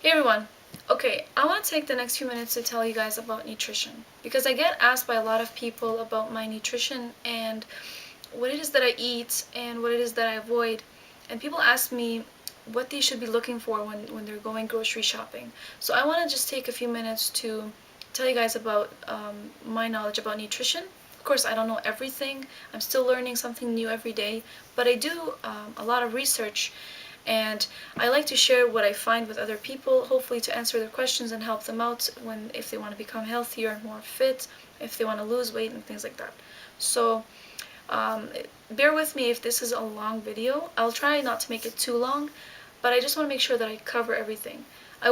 Hey everyone. Okay, I want to take the next few minutes to tell you guys about nutrition because I get asked by a lot of people about my nutrition and what it is that I eat and what it is that I avoid. And people ask me what they should be looking for when they're going grocery shopping. So I want to just take a few minutes to tell you guys about my knowledge about nutrition. Of course, I don't know everything. I'm still learning something new every day, but I do a lot of research and I like to share what I find with other people, hopefully to answer their questions and help them out if they want to become healthier and more fit, if they want to lose weight and things like that. So um, bear with me if this is a long video. I'll try not to make it too long, but I just want to make sure that I cover everything. I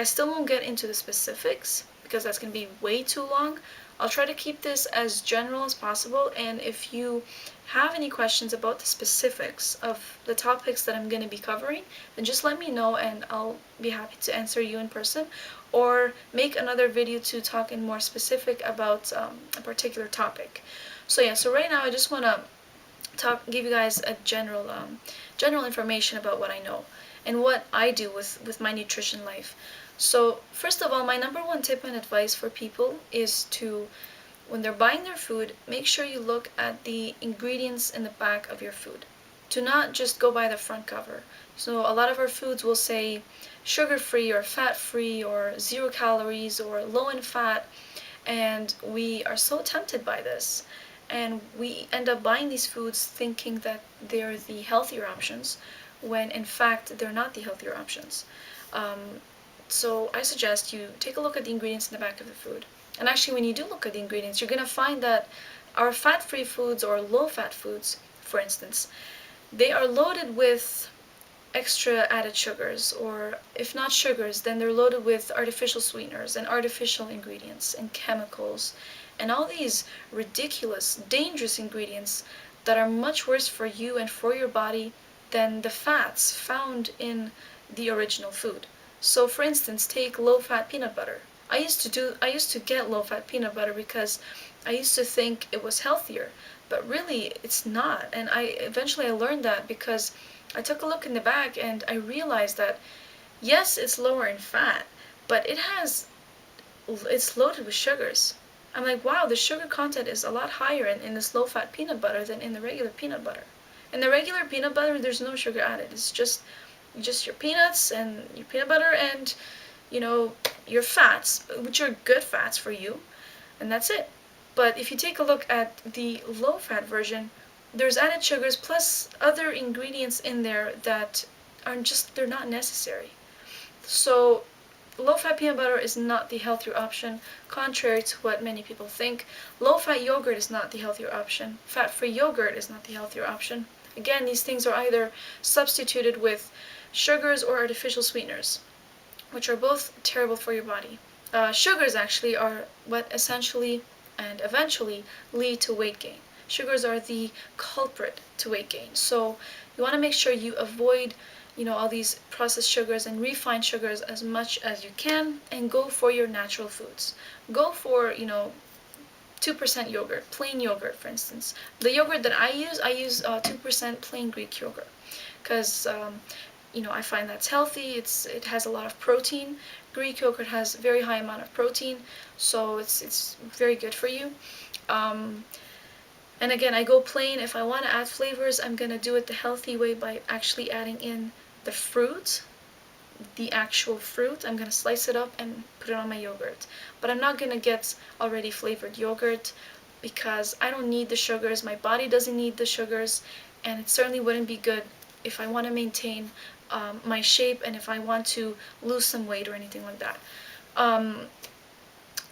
still won't get into the specifics because that's going to be way too long. I'll try to keep this as general as possible, and if you have any questions about the specifics of the topics that I'm going to be covering, then just let me know and I'll be happy to answer you in person or make another video to talk in more specific about a particular topic. So yeah, so right now I just want to give you guys a general information about what I know and what I do with my nutrition life. So first of all, my number one tip and advice for people is to, when they're buying their food, make sure you look at the ingredients in the back of your food. Do not just go by the front cover. So a lot of our foods will say sugar-free or fat-free or 0 calories or low in fat, and we are so tempted by this. And we end up buying these foods thinking that they're the healthier options, when in fact they're not the healthier options. Um, so I suggest you take a look at the ingredients in the back of the food. And actually, when you do look at the ingredients, you're going to find that our fat-free foods or low-fat foods, for instance, they are loaded with extra added sugars, or if not sugars, then they're loaded with artificial sweeteners and artificial ingredients and chemicals and all these ridiculous, dangerous ingredients that are much worse for you and for your body than the fats found in the original food. So for instance, take low-fat peanut butter. I used to get low-fat peanut butter because I used to think it was healthier, but really it's not. And I learned that because I took a look in the back and I realized that yes, it's lower in fat, but it's loaded with sugars. I'm like, wow, the sugar content is a lot higher in this low-fat peanut butter than in the regular peanut butter. In the regular peanut butter, there's no sugar added. It's just your peanuts and your peanut butter and your fats, which are good fats for you, and that's it. But if you take a look at the low-fat version, there's added sugars plus other ingredients in there that they're not necessary. So low-fat peanut butter is not the healthier option, contrary to what many people think. Low-fat yogurt is not the healthier option. Fat-free yogurt is not the healthier option. Again, these things are either substituted with sugars or artificial sweeteners, which are both terrible for your body. Sugars actually are what essentially and eventually lead to weight gain. Sugars are the culprit to weight gain. So you want to make sure you avoid all these processed sugars and refined sugars as much as you can, and go for your natural foods. Go for 2% yogurt, plain yogurt, for instance. The yogurt that I use 2% plain Greek yogurt, because I find that's healthy. It has a lot of protein. Greek yogurt has a very high amount of protein, so it's very good for you. Um, and again, I go plain. If I want to add flavors, I'm gonna do it the healthy way by actually adding in the fruit, the actual fruit. I'm gonna slice it up and put it on my yogurt. But I'm not gonna get already flavored yogurt because I don't need the sugars. My body doesn't need the sugars, and it certainly wouldn't be good if I want to maintain my shape and if I want to lose some weight or anything like that.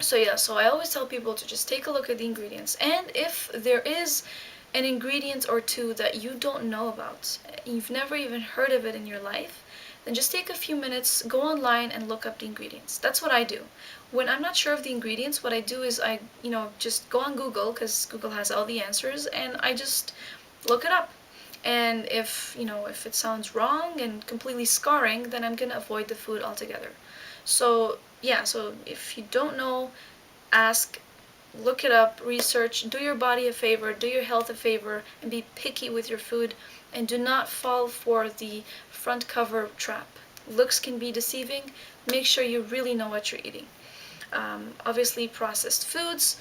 So I always tell people to just take a look at the ingredients, and if there is an ingredient or two that you don't know about, you've never even heard of it in your life, then just take a few minutes, go online and look up the ingredients. That's what I do. When I'm not sure of the ingredients, what I do is I just go on Google, because Google has all the answers, and I just look it up. And if it sounds wrong and completely scarring, then I'm gonna avoid the food altogether. So yeah, so if you don't know, ask, look it up, research, do your body a favor, do your health a favor, and be picky with your food, and do not fall for the front cover trap. looks can be deceiving, make sure you really know what you're eating. Obviously, processed foods,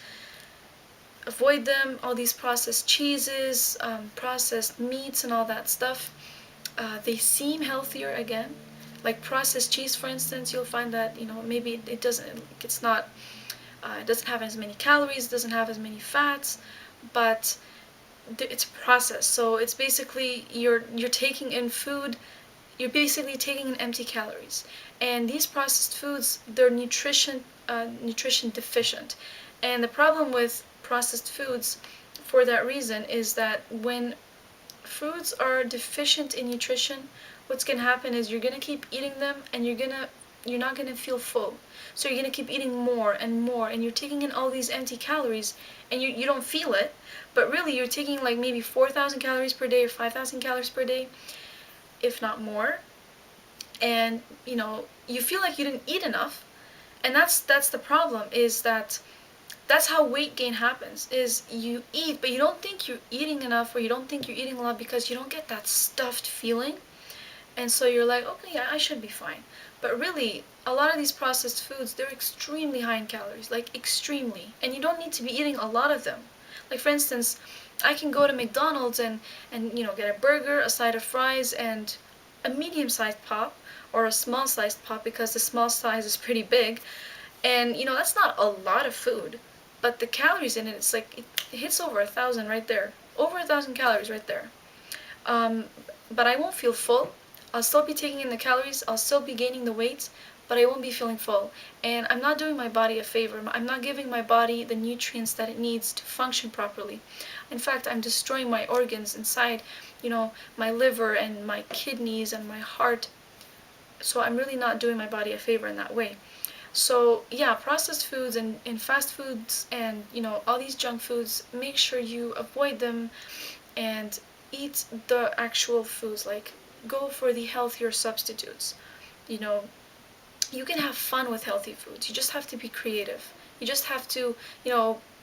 avoid them. All these processed cheeses, processed meats, and all that stuff. They seem healthier again. Like processed cheese, for instance, you'll find that maybe it doesn't. It's not. It doesn't have as many calories. Doesn't have as many fats, but it's processed. So it's basically you're taking in food. You're basically taking in empty calories. And these processed foods, they're nutrition deficient. And the problem with processed foods, for that reason, is that when foods are deficient in nutrition, what's going to happen is you're going to keep eating them, and you're not going to feel full. So you're going to keep eating more and more, and you're taking in all these empty calories, and you don't feel it, but really you're taking like maybe 4,000 calories per day or 5,000 calories per day, if not more. And you feel like you didn't eat enough. And that's the problem, is that that's how weight gain happens, is you eat, but you don't think you're eating enough, or you don't think you're eating a lot, because you don't get that stuffed feeling. And so you're like, okay, yeah, I should be fine. But really, a lot of these processed foods, they're extremely high in calories, like extremely. And you don't need to be eating a lot of them. Like for instance, I can go to McDonald's and get a burger, a side of fries, and a medium-sized pop, or a small-sized pop, because the small size is pretty big. And that's not a lot of food, but the calories in it, it's like it hits over 1,000 right there. Over 1,000 calories right there. Um, but I won't feel full. I'll still be taking in the calories, I'll still be gaining the weight, but I won't be feeling full. And I'm not doing my body a favor. I'm not giving my body the nutrients that it needs to function properly. In fact, I'm destroying my organs inside, my liver and my kidneys and my heart. So I'm really not doing my body a favor in that way. So yeah, processed foods and fast foods and all these junk foods, make sure you avoid them and eat the actual foods. Like, go for the healthier substitutes. You know, you can have fun with healthy foods. You just have to be creative. You just have to,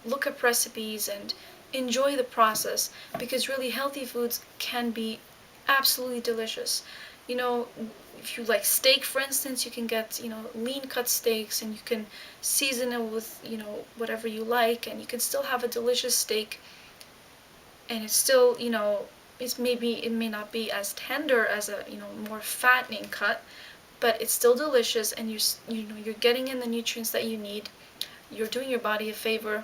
look up recipes and enjoy the process, because really healthy foods can be absolutely delicious. You know, if you like steak, for instance, you can get, lean cut steaks, and you can season it with, whatever you like, and you can still have a delicious steak, and it's still, it may not be as tender as a, more fattening cut, but it's still delicious, and you're getting in the nutrients that you need. You're doing your body a favor,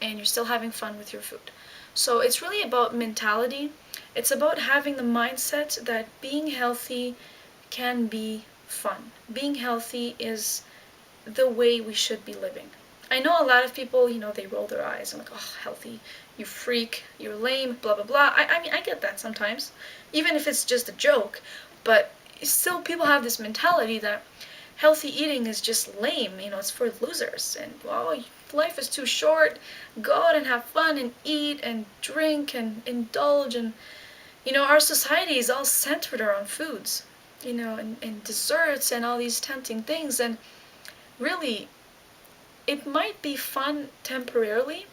and you're still having fun with your food. So it's really about mentality. It's about having the mindset that being healthy can be fun. Being healthy is the way we should be living. I know a lot of people, they roll their eyes and like, oh, healthy, you freak, you're lame, blah, blah, blah. I mean, I get that sometimes, even if it's just a joke, but still people have this mentality that healthy eating is just lame, it's for losers, and, well, life is too short, go out and have fun and eat and drink and indulge, and, our society is all centered around foods, and desserts and all these tempting things, and really, it might be fun temporarily,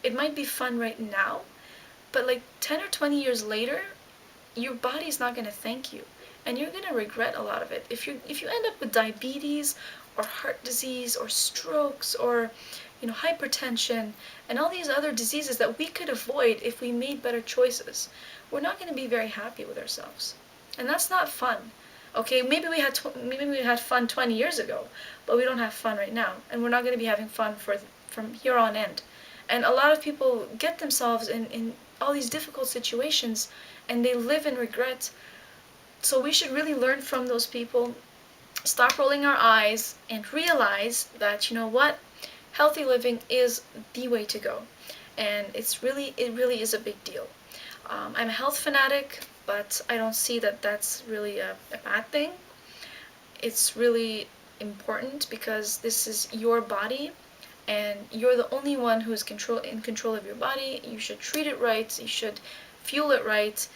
it might be fun right now, but like 10 or 20 years later, your body's not going to thank you, and you're going to regret a lot of it. If you end up with diabetes or heart disease or strokes or hypertension and all these other diseases that we could avoid if we made better choices, we're not going to be very happy with ourselves. And that's not fun. Okay, maybe we had fun 20 years ago, but we don't have fun right now, and we're not going to be having fun from here on end. And a lot of people get themselves in all these difficult situations, and they live in regret. So we should really learn from those people, stop rolling our eyes, and realize that, what, healthy living is the way to go, and it really is a big deal. I'm a health fanatic, but I don't see that that's really a bad thing. It's really important, because this is your body, and you're the only one who's in control of your body. You should treat it right, you should fuel it right.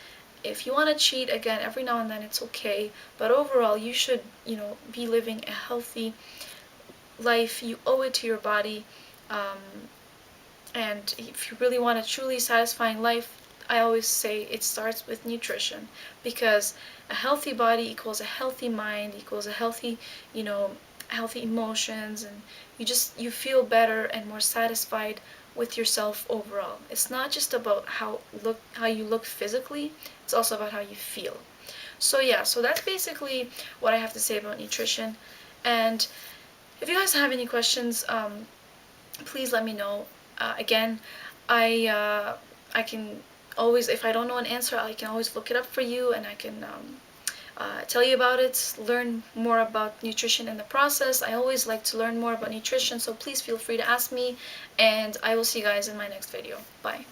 If you want to cheat, again, every now and then, it's okay, but overall you should, be living a healthy life. You owe it to your body, and if you really want a truly satisfying life, I always say it starts with nutrition, because a healthy body equals a healthy mind, equals a healthy, you know, healthy emotions, and you feel better and more satisfied with yourself overall. It's not just about how you look physically, it's also about how you feel. So yeah, so that's basically what I have to say about nutrition. And if you guys have any questions, please let me know. Again, I I can always, if I don't know an answer, I can always look it up for you, and I can tell you about it, learn more about nutrition in the process. I always like to learn more about nutrition, so please feel free to ask me, and I will see you guys in my next video. Bye.